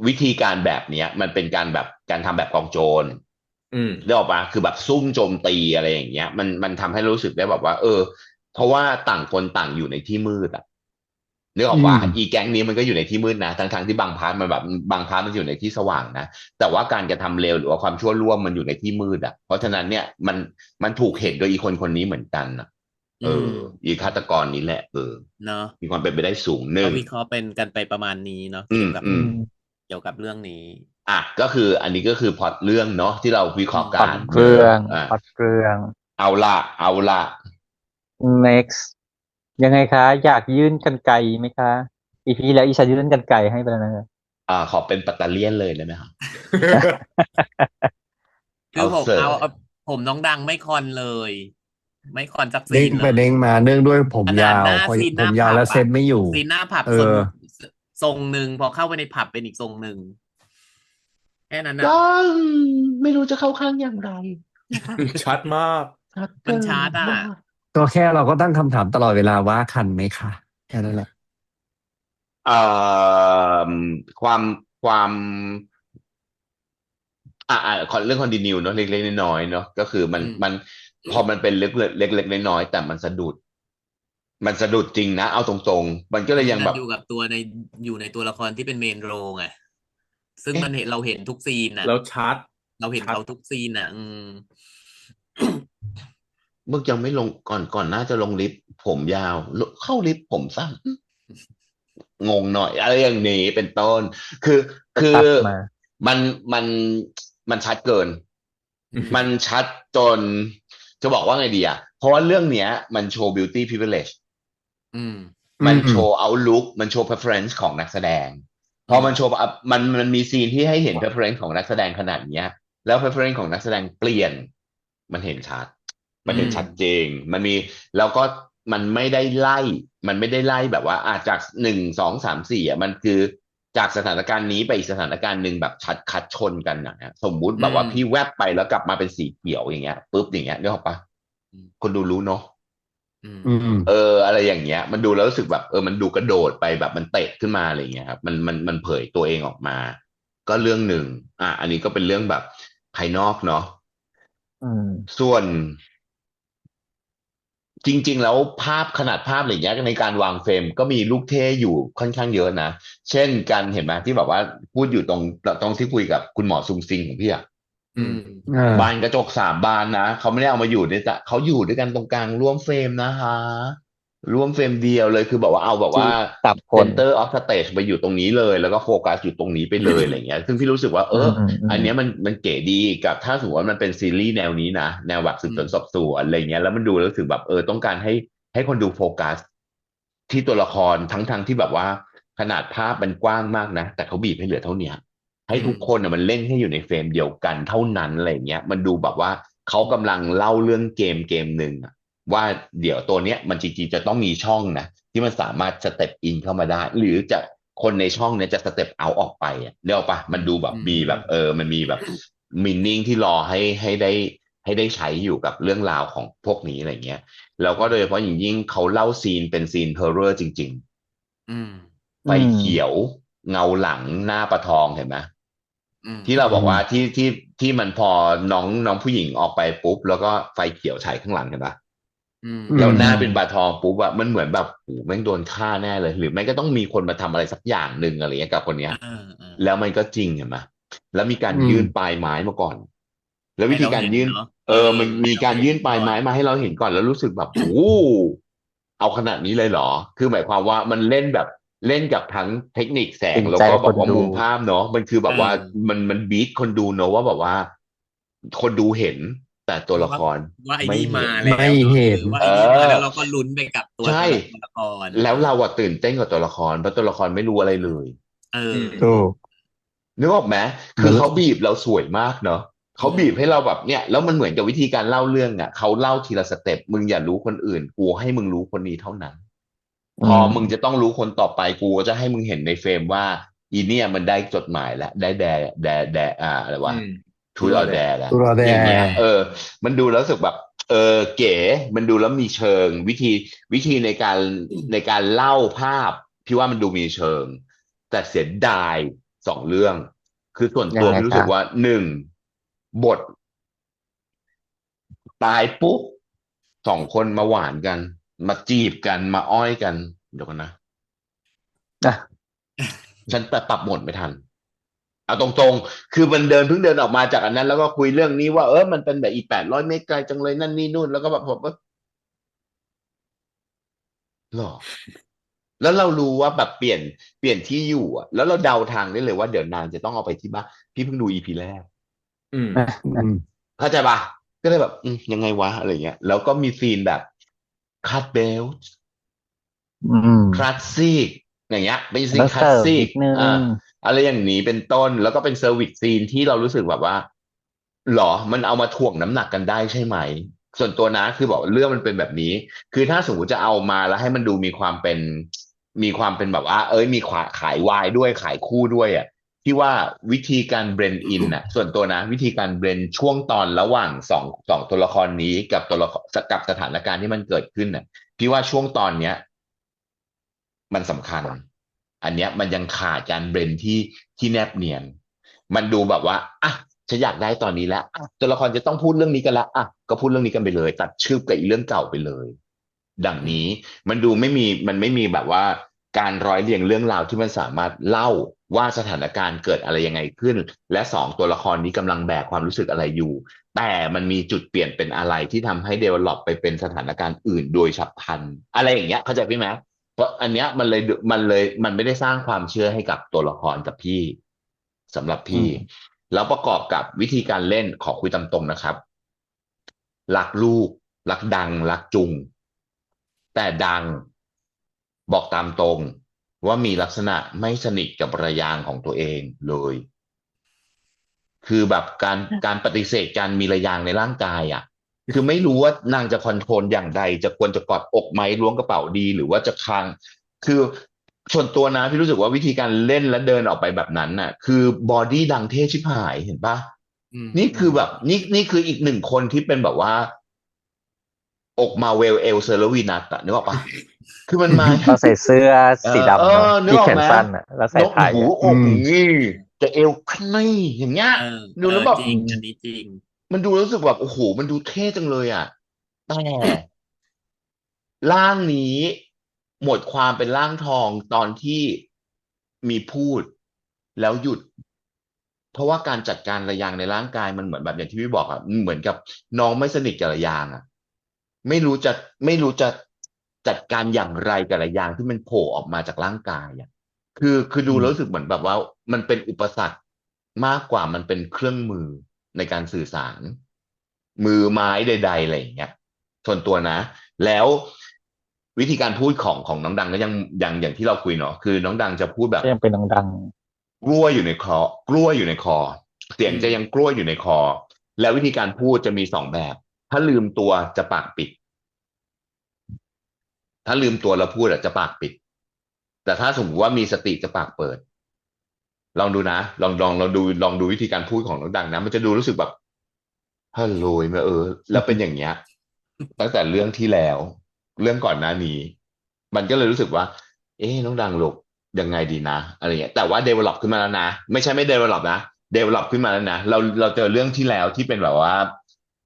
S1: วิธีการแบบเนี้ยมันเป็นการแบบการทำแบบกองโจร
S2: อืม
S1: ได้ออกปะคือแบบซุ่มโจมตีอะไรอย่างเงี้ยมันทำให้รู้สึกได้แบบว่าเพราะว่าต่างคนต่างอยู่ในที่มืดอ่ะนึกอ
S5: อื
S1: อกว่า
S5: ม
S1: อีแก๊งนี้มันก็อยู่ในที่มืดนะทั้งที่บางพาร์ทมันแบบบางพาร์ทมันอยู่ในที่สว่างนะแต่ว่าการกระทำเลวหรือว่าความชั่วร่วมมันอยู่ในที่มืดอ่ะเพราะฉะนั้นเนี่ยมันถูกเห็นโดยอีคนคนนี้เหมือนกันอ่ะ
S4: อื
S1: เออ
S4: ม
S1: อีฆาตกรนี้แหละ
S4: เนาะ
S1: มีความเป็นไปได้สูงห
S4: ก็
S1: นึ่ง
S4: วิเคราะห์เป็นกันไปประมาณนี้เนาะ
S1: อื
S4: เกี่ยวกับ
S1: มอืม
S3: อืม
S4: เกี่ยวกับเรื่องนี้
S1: ก็คืออันนี้ก็คือพล็อตเรื่องเนาะที่เราวิเค
S4: อื
S1: ราะห์
S3: พล็อต
S1: กัน
S3: เรื่อง
S1: อ่า
S3: พล็อตเรื่อง
S1: เอาละ
S3: next ยังไงคะอยากยื่นกรรไกรไหมคะอีพีแล้วอีฉันยื่นกรรไกรให้ไปแล้วนะ
S1: ขอเป็นปัตตาเลียนเลยได้ไหมครับ
S4: คือผม
S1: เสิร์ฟ
S4: ผมน้องดังไม่คอนเลย ไม่คอนสักซี
S5: เด้ง
S4: น
S5: ไป
S4: เลย
S5: เด้งมาเนื่องด้วยผม
S4: ขนาด
S5: ยาว
S4: หน้า
S5: พอ
S4: ซีนห
S5: ผ
S4: น้าม
S5: ยาว
S4: ผับ
S5: แล้วเซ็
S4: อะ
S5: ตไม่อยู่
S4: ซีนหน้าผับ
S5: เออ
S4: ทรงหนึ่งพอเข้าไปในผับเป็นอีกทรงหนึ่งแค่นั้นนะ
S1: ก็ไม่รู้จะเข้าข้างอย่างไรนะคะ
S2: ชัดมาก
S1: ชัด
S4: มัน
S1: เกิ
S4: ชาร์
S1: น
S4: จอ่ะ
S1: มาก
S5: ก็แค่เราก็ตั้งคำถามตลอดเวลาว่าคันไหมคะแค่นั้นแหละ
S1: เอ่อความความเรื่องคอนติเนียเนาะเล็กๆน้อยๆเนาะก็คือมัน
S4: อืม
S1: มันพอมันเป็นเล็กๆน้อยๆแต่มันสะดุดจริงนะเอาตรงๆ มันก็เลยยัง
S4: มัน
S1: แบบ
S4: อยู่กับอยู่ในตัวละครที่เป็นเมนโรไงซึ่ง
S1: เอ๊ะ
S4: เราเห็นทุกซีนน่ะ
S2: แล้วชัด
S4: เราเห็น
S2: ชัด
S4: เขาทุกซีนน่ะ
S1: มึงยังไม่ลงก่อนหน้าจะลงลิฟต์ผมยาวเข้าลิฟต์ผมสั้นงงหน่อยอะไรอย่างนี้เป็นต้น คือ
S3: ก็
S1: คือ
S3: ตัดมา
S1: มันมันชัดเกิน มันชัดจนจะบอกว่าไงดีอ่ะเพราะว่าเรื่องเนี้ย มันโชว์ beauty privilege
S4: อืม
S1: มัน
S5: อืม
S1: โชว์ outlook มันโชว์ preference ของนักแสดง พอมันโชว์มันมีซีนที่ให้เห็น preference ของนักแสดงขนาดเนี้ย แล้ว preference ของนักแสดงเปลี่ยน มันเห็นชัด มันเห็นชัดจริง มันมีแล้วก็มันไม่ได้ไล่แบบว่าจาก1 2 3 4มันคือจากสถานการณ์นี้ไปอีกสถานการณ์หนึ่งแบบชัดคัดชนกันนะสมมุติแบบว่า
S4: อืม
S1: พี่แวบไปแล้วกลับมาเป็นสีเขียวอย่างเงี้ยปุ๊บอย่างเงี้ยนึกออกปะ
S4: อืม
S1: คนดูรู้เนาะ
S4: อืม
S5: อืม
S1: อะไรอย่างเงี้ย มันดูแล้วรู้สึกแบบมันดูกระโดดไปแบบมันเตะขึ้นมาอะไรอย่างเงี้ยครับมันเผยตัวเองออกมา ก็เรื่องหนึ่งอันนี้ก็เป็นเรื่องแบบภายนอกเนาะ
S3: อืม
S1: ส่วนจริง ๆ แล้วขนาดภาพอะไรอย่างเงี้ยในการวางเฟรมก็มีลูกเท่อยู่ค่อนข้างเยอะนะ เช่นการเห็นไหมที่แบบว่าพูดอยู่ตรงที่คุยกับคุณหมอซุงซิงของพี่อะ
S4: อืม
S1: บานกระจก3 บานนะเขาไม่ได้เอามาอยู่ด้วยเขาอยู่ด้วยกันตรงกลางร่วมเฟรมนะคะร่วมเฟรมเดียวเลยคือแบบว่าเอาแบบว่า
S3: 3 คน
S1: center of stage ไปอยู่ตรงนี้เลย แล้วก็โฟกัสอยู่ตรงนี้ไปเลยอะไรเงี้ยซึ่งพี่รู้สึกว่าอันเนี้ยมันเก๋ดีกับถ้าสมมติว่ามันเป็นซีรีส์แนวนี้นะแนวแบบสืบสวนสอบสวนอะไรเงี้ยแล้วมันดูแล้วรู้สึกแบบต้องการให้คนดูโฟกัสที่ตัวละครทั้งที่แบบว่าขนาดภาพมันกว้างมากนะแต่เขาบีบให้เหลือเท่าเนี้ย ให้ทุกคนมันเล่นให้อยู่ในเฟรมเดียวกันเท่านั้นอะไรเงี้ยมันดูแบบว่าเขากำลังเล่าเรื่องเกมหนึ่งอะว่าเดี๋ยวตัวเนี้ยมันจริงๆจะต้องมีช่องนะที่มันสามารถสเต็ปอินเข้ามาได้ หรือจะคนในช่องเนี้ยจะสเต็ปเอาออกไปอะเรียกปะมันดูแบบมีแบบมันมีแบบมินนิ่งที่รอให้ได้ใช้อยู่กับเรื่องราวของพวกนี้อะไรเงี้ยแล้วก็โดยเฉพาะอย่างยิ่งเขาเล่าซีนเป็นซีนเฮอร์เรอร์จริง
S4: อืม
S1: ๆไฟเขียวเงาหลังหน้าปะทองเห็นไหม
S4: อืม
S1: ที่เราบอกว่าที่มันพอน้องผู้หญิงออกไปปุ๊บแล้วก็ไฟเขียวฉายข้างหลังเห็นปะ
S4: อืม
S1: แล้วหน้าเป็นปลาทองปุ๊บอะมันเหมือนแบบโอ้โหแม่งโดนฆ่าแน่เลย หรือไม่ก็ต้องมีคนมาทำอะไรสักอย่างหนึ่งอะไรเงี้ยกับคนเนี้ย แล้วมันก็จริงเห็นไหมแล้วมีการยื่นปลายไม้มาก่อน แล้ววิธีการยื่น มันมีการยื่นปลายไม้มาให้เราเห็นก่อนแล้วรู้สึกแบบโอ้เอาขนาดนี้เลยเหรอ คือหมายความว่ามันเล่นกับทั้งเทคนิคแสงแล้วก็แบบว่ามุมภาพเนาะมันคือแบบว่ามันบีทคนดูเนาะว่าแบบว่า คนดูเห็น แต่ตัวละคร
S4: ว่าไอ้
S1: ไม่
S4: นี่
S1: เห็
S4: มาน แล้ว
S5: ไม่เห็น
S4: หรือว่าไอ้นี่มาแล้วเราก็ลุ้นไปกับตัว
S1: ใช่
S4: ตัวละคร
S1: แล้วเราอะตื่นเต้นกับตัวละครเพราะตัวละครไม่รู้อะไรเลย
S5: ถูก
S1: นึกออกไหมคือเขาบีบเราสวยมากเนาะเขาบีบให้เราแบบเนี่ยแล้วมันเหมือนกับวิธีการเล่าเรื่องอ่ะเขาเล่าทีละสเต็ปมึงอย่ารู้คนอื่นกูให้มึงรู้คนนี้เท่านั้น พอมึงจะต้องรู้คนต่อไปกูก็จะให้มึงเห็นในเฟรมว่าอีเนี่ยมันได้จดหมายแล้วได้แดอะไรวะทูดออแดแล้ว
S5: Truth or Dare
S1: อย่างเงี้ยมันดูแล้วรู้สึกแบบเก๋มันดูแล้วมีเชิงวิธีในการเล่าภาพพี่ว่ามันดูมีเชิง แต่เสียดาย2 เรื่อง คือส่วนตัวพี่รู้สึกว่า1บทตายปุ๊บ2 คนมาหวานกัน มาจีบกันมาอ้อยกันเดี๋ยวกันนะ
S3: อ่ะ
S1: ฉันปรับโหมดไม่ทัน เอาตรงๆ คือมันเพิ่งเดินออกมาจากอันนั้น แล้วก็คุยเรื่องนี้ว่ามันเป็นแบบอี800 เมตรไกลจังเลยนั่นนี่นู่นแล้วก็แบบผมก็หรอ แล้วเรารู้ว่าแบบเปลี่ยนที่อยู่อ่ะ แล้วเราเดาทางได้เลยว่าเดี๋ยวนางจะต้องเอาไปที่บ้านพี่เพิ่งดูอีพีแรก
S2: อืม
S1: เข้าใจปะก็เลยแบบยังไงวะอะไรเงี้ยแล้วก็มีซีนแบบคัตเบลต์ คลาสสิกอย่างเงี้ยเป็นซีน
S3: แล้ว
S1: คลา
S3: เสิ
S1: ส
S3: ร์ฟ
S1: สิ
S3: นิ
S1: ก
S3: ดนึง
S1: อะไรอย่างนี้เป็นต้นแล้วก็เป็นเซอร์วิสซีนที่เรารู้สึกแบบว่า หรอมันเอามาถ่วงน้ำหนักกันได้ใช่ไหมส่วนตัวนะคือบอกว่าเรื่องมันเป็นแบบนี้คือถ้าสมมติจะเอามาแล้วให้มันดูมีความเป็นแบบว่ามีขายวายด้วยขายคู่ด้วยอ่ะที่ว่าวิธีการเบรนอินอ่ะส่วนตัวนะวิธีการเบรนช่วงตอนระหว่างสองตัวละครนี้กับตัวละครกับสถานการณ์ที่มันเกิดขึ้นน่ะพี่ว่าช่วงตอนเนี้ยมันสำคัญอันเนี้ยมันยังขาดการเบรนที่แนบเนียนมันดูแบบว่าอ่ะ ฉันอยากได้ตอนนี้แล้วอ่ะตัวละครจะต้องพูดเรื่องนี้กันละอ่ะก็พูดเรื่องนี้กันไปเลยตัดชื่อกับอีเรื่องเก่าไปเลยดังนี้มันไม่มีแบบว่าการร้อยเรียงเรื่องราวที่มันสามารถเล่าว่าสถานการณ์เกิดอะไรยังไงขึ้นและสองตัวละครนี้กำลังแบกความรู้สึกอะไรอยู่แต่มันมีจุดเปลี่ยนเป็นอะไรที่ทำให้เดเวลลอปไปเป็นสถานการณ์อื่นโดยฉับพลันอะไรอย่างเงี้ยเข้าใจพี่ไหมเพราะอันเนี้ยมันไม่ได้สร้างความเชื่อให้กับตัวละครกับพี่สำหรับ
S5: อื
S1: พี่
S5: ม
S1: แล้วประกอบกับวิธีการเล่นขอคุยตามตรงนะครับรักลูกรักดังรักจุงแต่ดังบอกตามตรงว่ามีลักษณะไม่สนิทกับภรรยาของตัวเองเลยคือแบบการปฏิเสธการมีระยางในร่างกายอ่ะคือไม่รู้ว่านางจะคอนโทรลอย่างใดจะควรจะกอดอกไหมล้วงกระเป๋าดีหรือว่าจะคางคือส่วนตัวนะพี่รู้สึกว่าวิธีการเล่นและเดินออกไปแบบนั้นน่ะคือบอดี้ดังเท่ชิบหายเห็นปะ
S4: อืม
S1: นี่
S4: อืม
S1: คือแบบนี่คืออีกหนึ่งคนที่เป็นแบบว่าอกมาเวลเอลเซอร์ลวีนัสอะนึกออกปะคือมันมา
S3: เราใส่เสื้อ สี
S1: เออ
S3: ดำเนาะที่แขน
S1: นึกออกไหม
S3: สั้นอ่ะแล้วใส่
S1: นก
S3: ไทย
S1: หู
S3: อ่ะ
S1: อก
S5: อืม
S1: งี้แต่เอวคลี่อย่างเงี้ย
S4: เออ
S1: ดูแล้วแบบ
S4: จริงอันนี้จริง
S1: มันดูรู้สึกแบบโอ้โหมันดูเท่จังเลยอ่ะแต่ร่างนี้หมดความเป็นร่างทองตอนที่มีพูดแล้วหยุด เพราะว่าการจัดการระยางในร่างกายมันเหมือนแบบอย่างที่พี่บอกอ่ะมันเหมือนกับน้องไม่สนิทกับระยางอ่ะไม่รู้จะไม่รู้จะจัดการอย่างไรกับระยางที่มันโผล่ออกมาจากร่างกายอ่ะคือดู
S5: อืม
S1: แล้วรู้สึกเหมือนแบบว่ามันเป็นอุปสรรคมากกว่ามันเป็นเครื่องมือในการสื่อสารมือไม้ใดๆอะไรอย่างเงี้ยส่วนตัวนะแล้ววิธีการพูดของน้องดังก็อย่างที่เราคุยเนาะคือน้องดังจะพูดแบบ
S3: ก็ยังเป็นดัง
S1: กล้วยอยู่ในคอกล้วยอยู่ในคอเสียง
S4: อืม
S1: จะยังกล้วยอยู่ในคอแล้ววิธีการพูดจะมีสองแบบถ้าลืมตัวจะปากปิดถ้าลืมตัวแล้วพูดอะจะปากปิดแต่ถ้าสมมติว่ามีสติจะปากเปิดลองดูนะลองดูวิธีการพูดของน้องดังนะมันจะดูรู้สึกแบบฮัลโหลมาแล้วเป็นอย่างเงี้ยตั้งแต่เรื่องที่แล้วเรื่องก่อนหน้านี้มันก็เลยรู้สึกว่าน้องดังลูกยังไงดีนะอะไรเงี้ยแต่ว่า develop ขึ้นมาแล้วนะไม่ใช่ไม่ develop นะ develop ขึ้นมาแล้วนะเราเจอเรื่องที่แล้วที่เป็นแบบว่า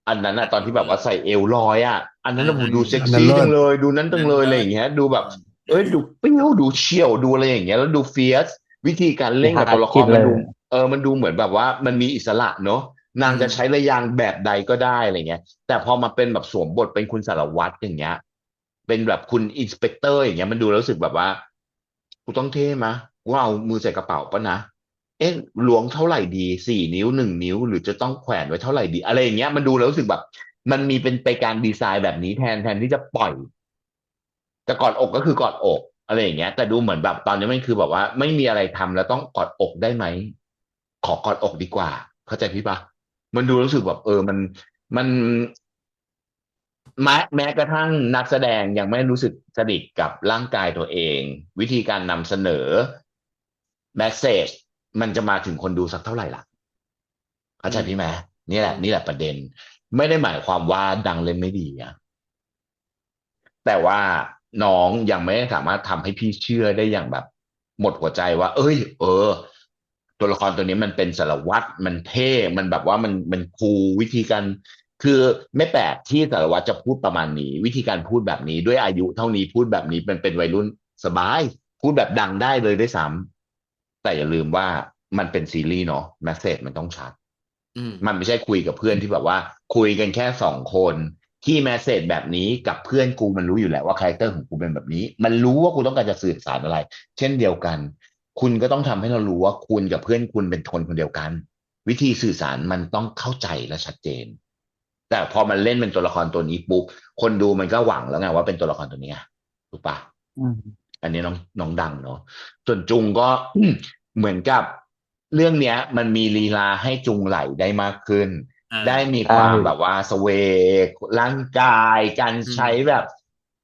S1: อันนั้นอะตอนที่แบบว่าใส่เอวลอยอะอันนั้นอะผมดูเซ็ก
S5: อันนั้น
S1: ซี่จัง
S5: เลิศ
S1: เลยดูนั้น
S4: อัน
S1: จังเลย
S4: นั้นเลิศ
S1: อะไรอย่างเงี้ยดูแบบ
S4: เออ
S1: ดูเปรี้ยวดูเชี่ยวดูอะไรอย่างเงี้ยแล้วดูเฟียสวิธีการ
S3: ๆที่
S1: เล่นกับ
S3: ฮาร์ด
S1: ตัวละครมันดู
S3: คิดเลย
S1: มันดูเหมือนแบบว่ามันมีอิสระเนอะ
S4: อื
S1: นางจะใช้
S4: ม
S1: ระยางแบบใดก็ได้อะไรเงี้ยแต่พอมาเป็นแบบสวมบทเป็นคุณสารวัตรอย่างเงี้ยเป็นแบบคุณอินสเปกเตอร์อย่างเงี้ยมันดูแล้วรู้สึกแบบว่ากูต้องเท่มะกูเอามือใส่กระเป๋าปะนะล้วงเท่าไหร่ดี4 นิ้ว1 นิ้วหรือจะต้องแขวนไว้เท่าไหร่ดีอะไรอย่างเงี้ยมันดูแล้วรู้สึกแบบมันมีเป็นไปการดีไซน์แบบนี้แทนที่จะปล่อย จะกอดอกก็คือกอดอกอะไรอย่างเงี้ยแต่ดูเหมือนแบบตอนนี้มันคือแบบว่าไม่มีอะไรทำแล้วต้องกอดอกได้ไหมขอกอดอกดีกว่าเข้าใจพี่ปะมันดูรู้สึกแบบมันแม้กระทั่งนักแสดงยังไม่รู้สึกสนิทกับร่างกายตัวเองวิธีการนำเสนอแมสเซจมันจะมาถึงคนดูสักเท่าไหร่ล่ะเข้า
S4: อืม
S1: ใจพี่ไหมนี่แห
S4: อืม
S1: ละนี่แหละประเด็นไม่ได้หมายความว่าดังเล่นไม่ดีอะ แต่ว่าน้องยังไม่สามารถทำให้พี่เชื่อได้อย่างแบบหมดหัวใจว่าเอ้ยตัวละครตัวนี้มันเป็นสารวัตรมันเท่มันแบบว่ามันคูลวิธีการคือไม่แปลกที่สารวัตรจะพูดประมาณนี้วิธีการพูดแบบนี้ด้วยอายุเท่านี้พูดแบบนี้เป็นวัยรุ่นสบายพูดแบบดังได้เลยด้วยซ้ำแต่อย่าลืมว่ามันเป็นซีรีส์เนาะแมสเซจมันต้องชัด
S4: อืม
S1: มันไม่ใช่คุยกับเพื่อนที่แบบว่าคุยกันแค่2 คนที่แมสเซจแบบนี้กับเพื่อนกูมันรู้อยู่แล้วว่าคาแรคเตอร์ของกูเป็นแบบนี้มันรู้ว่ากูต้องการจะสื่อสารอะไรเช่นเดียวกันคุณก็ต้องทำให้เรารู้ว่าคุณกับเพื่อนคุณเป็นคนเดียวกันวิธีสื่อสารมันต้องเข้าใจและชัดเจนแต่พอมันเล่นเป็นตัวละครตัวนี้ปุ๊บคนดูมันก็หวังแล้วไงว่าเป็นตัวละครตัวนี้ไงถูกปะ
S3: อืม
S1: อันนี้น้องดังเนาะส่วนจุงก็เหมือนกับเรื่องเนี้ยมันมีลีลาให้จุงไหลได้มากขึ้น ได้มี
S3: ใช่
S1: ความแบบว่าสเวกร่างกายการใช้แบบ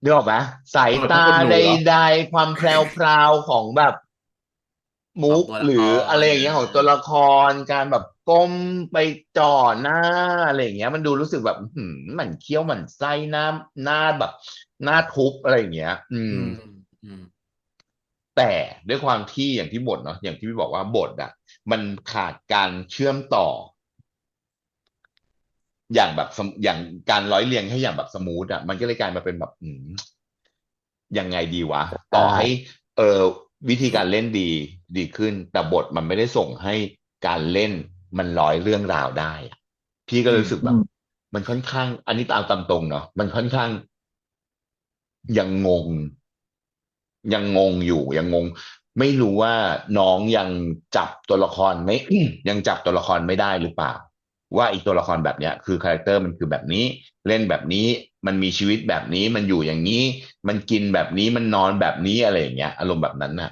S1: นึกออกไหมสายตาใดๆความแพรวๆของแบบมุก
S4: ของตัวละค
S1: หรืออะไร
S4: ร
S1: อย่างเงี้ยของตัวละครการแบบก้มไปจ่อหน้าอะไรอย่างเงี้ยมันดูรู้สึกแบบหมันเคี้ยวหมันไส้หน้าแบบหน้าทุบอะไรอย่างเงี้ย
S4: อืมอืม
S1: แต่ด้วยความที่อย่างที่บทเนาะอย่างที่พี่บอกว่าบทอ่ะมันขาดการเชื่อมต่อ อย่างแบบอย่างการร้อยเรียงให้อย่างแบบสมูทอ่ะมันก็เลยกลายมาเป็นแบบยังไงดีวะต่อให้เออวิธีการเล่นดีขึ้นแต่บทมันไม่ได้ส่งให้การเล่นมันร้อยเรื่องราวได้อะพี่ก็เลยรู้สึกแบบมันค่อนข้างอันนี้ตามตรงเนาะมันค่อนข้างยังงง ยังงงไม่รู้ว่าน้องยังจับตัวละครไม่ ยังจับตัวละครไม่ได้หรือเปล่าว่าอีกตัวละครแบบเนี้ยคือคาแรคเตอร์มันคือแบบนี้เล่นแบบนี้มันมีชีวิตแบบนี้มันอยู่อย่างนี้มันกินแบบนี้มันนอนแบบนี้อะไรอย่างเงี้ยอารมณ์แบบนั้นน่ะ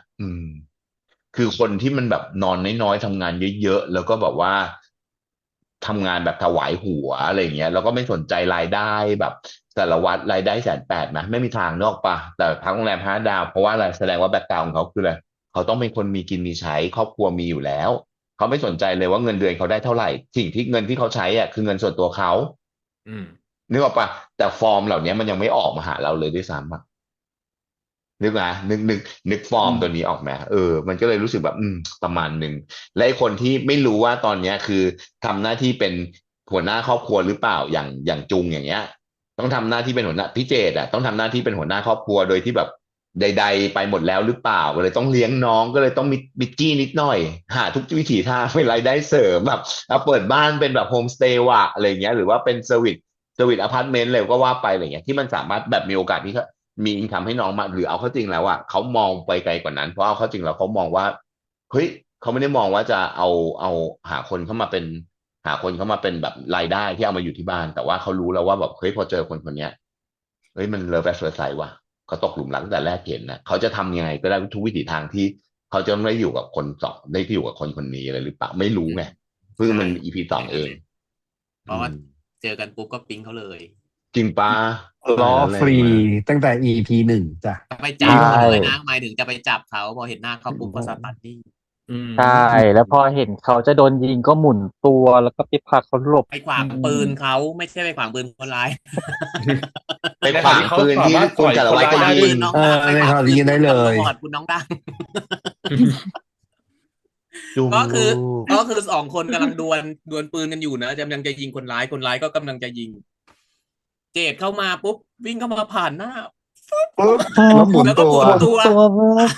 S1: คือคนที่มันแบบนอนน้อยๆทำงานเยอะๆแล้วก็แบบว่าทำงานแบบถวายหัวอะไรอย่างเงี้ยแล้วก็ไม่สนใจรายได้แบบสารวัตรรายได้180,000นะไม่มีทางนอกปะแต่พักโรงแรม5 ดาวเพราะว่าอะไรแสดงว่าแบ็กกราวด์ของเขาคืออะไรเขาต้องเป็นคนมีกินมีใช้ครอบครัวมีอยู่แล้วเขาไม่สนใจเลยว่าเงินเดือนเขาได้เท่าไหร่สิ่งที่เงินที่เขาใช้อ่ะคือเงินส่วนตัวเขา
S2: อืม
S1: นึกออกปะแต่ฟอร์มเหล่านี้มันยังไม่ออกมาหาเราเลยด้วยซ้ำอะ นึกนะนึกฟอร์มตัวนี้ออกไหมมันก็เลยรู้สึกแบบประมาณหนึ่งและไอ้คนที่ไม่รู้ว่าตอนเนี้ยคือทำหน้าที่เป็นหัวหน้าครอบครัวหรือเปล่าอย่างจุงอย่างเงี้ยต้องทำหน้าที่เป็นหัวหน้าพี่เจดอะต้องทำหน้าที่เป็นหัวหน้าครอบครัวโดยที่แบบใดๆไปหมดแล้วหรือเปล่าก็เลยต้องเลี้ยงน้องก็เลยต้องมีจี้นิดหน่อยหาทุกวิถีทางเป็นรายได้เสริมแบบเอาเปิดบ้านเป็นแบบโฮมสเตย์ว่ะอะไรเงี้ยหรือว่าเป็นเซอร์วิสอพาร์ตเมนต์เลยก็ว่าไปอะไรเงี้ยที่มันสามารถแบบมีโอกาสที่ มีอินคัมให้น้องมาหรือเอาเข้าจริงแล้วอ่ะเขามองไปไกลกว่านั้นเพราะเอาเข้าจริงแล้วเขามองว่าเฮ้ยเขาไม่ได้มองว่าจะเอาหาคนเข้ามาเป็นหาคนเข้ามาเป็นแบบรายได้ที่เอามาอยู่ที่บ้านแต่ว่าเขารู้แล้วว่าแบบเฮ้ยพอเจอคนคนเนี้ยเฮ้ยมันเลิฟแอทเฟิร์สไซต์ว่ะเขาตกหลุมรักตั้งแต่แรกเห็นนะเขาจะทำยังไงก็ได้ทุกวิถีทางที่เขาจะไม่อยู่กับคนสองได้ที่อยู่กับคนคนนี้อะไรหรือเปล่าไม่รู้ไงเพิ่งมันอีพีสองเอง
S4: เพราะว่าเจอกันปุ๊บก็ปิ๊งเขาเลย
S1: จริงปะ
S5: ล้อฟรี
S1: แรงมาก
S5: ตั้งแต่ EP1จ้ะ
S4: จะไปจับเขาด้วยนะหมายถึงจะไปจับเขาพอเห็นหน้าเขาปุ๊บก็สตาร์ทนิ่ง
S3: ใช่แล้วพอเห็นเขาจะโดนยิงก็หมุนตัวแล้วก็ไปพาเขาหลบ
S4: ไปขวางปืนเขาไม่ใช่ไปขวางปืนคนร้าย
S1: ไปขวางปืนที่คุณจารวัตรก็
S4: ขวาง
S1: ยิ
S4: ปื
S1: ง
S4: นน้องดังไปขวางปืนตำรวจคุณน้องดัง
S1: จุง
S4: ก็คือ
S1: ลูก
S4: ก็คือสองคนกำลังดวลปืนกันอยู่นะกำลังจะยิงคนร้ายก็กำลังจะยิง เจดเข้ามาปุ๊บวิ่งเข้ามาผ่านหน้า
S5: ปุ๊บแล้วหมุน
S4: แล้วก็
S5: ตัว
S4: หมุนตัว
S3: มาก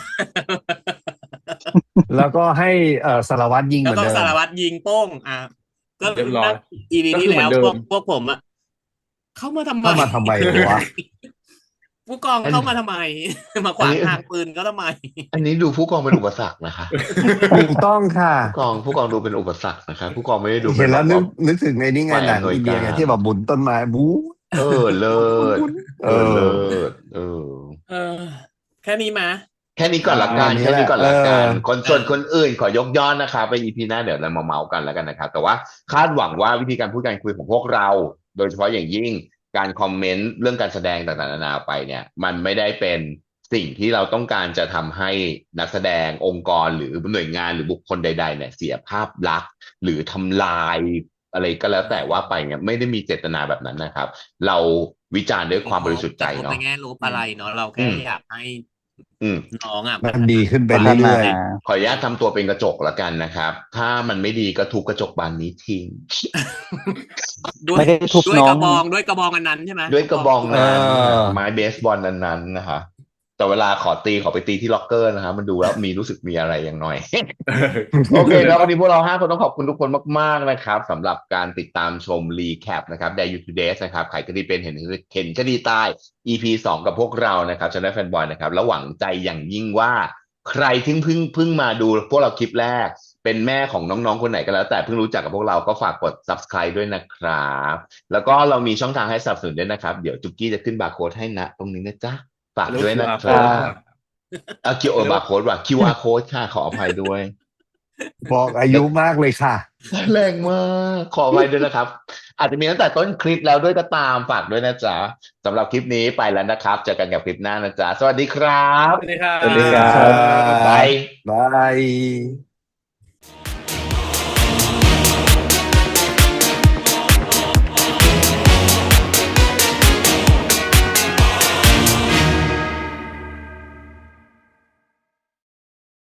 S5: แล้วก็ให้สารวัตรยิงเห
S4: แล้ว
S5: มือน
S4: ก็
S5: เดิม
S4: สารวัตรยิงโป้งก็
S2: เรียบร้อย
S4: อีพี
S2: ก็
S4: ที่
S2: คือเหมื
S4: แล้
S2: อ
S4: วน
S2: เดิม
S4: พวกผมอะเข้ามาทำไม
S5: เข้ามาทำไมวะ
S4: ผู้กองเข้ามาทำไม มาขวางทางปืนก็ทำไม
S1: อันนี้ดูผู้กองเป็นอุปสรรคนะคะ
S5: ถูกต้องค่ะ
S1: ผู้กองดูเป็นอุปสรรคนะคะผู้กองไม่ได้ดูเป็
S5: เห็
S1: น
S5: น
S1: แบ
S5: แล้ว
S1: บ
S5: นึกถึงในนี่ไง
S1: ฝ่าย
S5: หนัง
S1: อำนวย
S5: อินเดียไง
S1: การ
S5: ที่แบบหมุนต้นไม้บู๊
S1: เลิศ
S5: เออ
S1: เลิศ
S4: เออ แค่นี้มา
S1: แค่นี้ก่อนละกัน
S5: อันนี้
S1: แค่นี้ก่อนละกัน
S5: แหละ
S1: ส่วนคนอื่นขอยกย่อนนะคะไปอีพีหน้าเดี๋ยวเรามาเมาส์กันแล้วกันนะครับแต่ว่าคาดหวังว่าวิธีการพูดการคุยของพวกเรา โดยเฉพาะอย่างยิ่งการคอมเมนต์เรื่องการแสดงต่างๆนานาไปเนี่ย มันไม่ได้เป็นสิ่งที่เราต้องการจะทำให้นักแสดงองค์กรหรือหน่วยงานหรือบุคคลใดๆเนี่ยเสียภาพลักษณ์หรือทำลายอะไรก็แล้วแต่ว่าไปเนี่ยไม่ได้มีเจตนาแบบนั้นนะครับ เราวิจารณ์ด้วยความบริสุทธิ์ใจ
S4: กระทบ
S1: เนาะ
S4: ในแง่ลบอะไรเนาะเราแค่อยากให้
S1: อืม
S4: น้องอ่ะ
S5: มันดีขึ้นไป
S3: พัฒ
S5: เรื่
S3: นา
S5: อย
S1: ขออนุญาตทำตัวเป็นกระจกละกันนะครับ ถ้ามันไม่ดีก็ทุบกระจกบานนี้ทิ้ง
S4: ด้วย
S3: ไม่ได้ทุบ
S4: ด้วย
S3: น้อก ง
S4: ระบองด้วยกระบองอันนั้นใช่ไหม
S1: ด้วยกระบอง
S5: เอ
S1: นั้น
S5: อ
S1: ไม้เบสบอลนั้นๆนะคะแต่เวลาขอไปตีที่ล็อกเกอร์นะครับมันดูแล้วมีรู้สึกมีอะไรอย่างหน่อย โอเคครับวันนี้พวกเรา5 คนต้องขอบคุณทุกคนมากๆนะครับสำหรับการติดตามชมรีแคปนะครับ Day You Today นะครับใครคดีเป็นเห็นคดีใต้ EP 2 กับพวกเรานะครับชาแนลแฟนบอยนะครับแล้วหวังใจอย่างยิ่งว่า ใครที่เพิ่งมาดูพวกเราคลิปแรก เป็นแม่ของน้องๆคนไหนก็แล้วแต่เพิ่งรู้จักกับพวกเราก็ฝากกด subscribe ด้วยนะครับแล้วก็เรามีช่องทางให้สนับสนุนด้วยนะครับเดี๋ยวจุกกี้จะขึ้นบาร์โค้ดให้นะตรงนี้นะจ๊ะฝากด้วยนะค
S2: QR
S1: รับ
S2: code
S1: บาร์โค้ดว่ะ QR code ค่ะขออภัยด้วย
S5: ๆ บอกอายุมากเลยค่ะ
S1: แรงมากขออภัยด้วยนะครับ อาจจะมีตั้งแต่ต้นคลิปแล้วด้วยก็ตามฝากด้วยนะจ๊ะสำหรับคลิปนี้ไปแล้วนะครับเจอกันกับคลิปหน้านะจ๊ะสวัสดีครับ
S2: สวัสดีครั
S3: สวัสดีครับ
S2: บ
S1: บาย
S5: บาย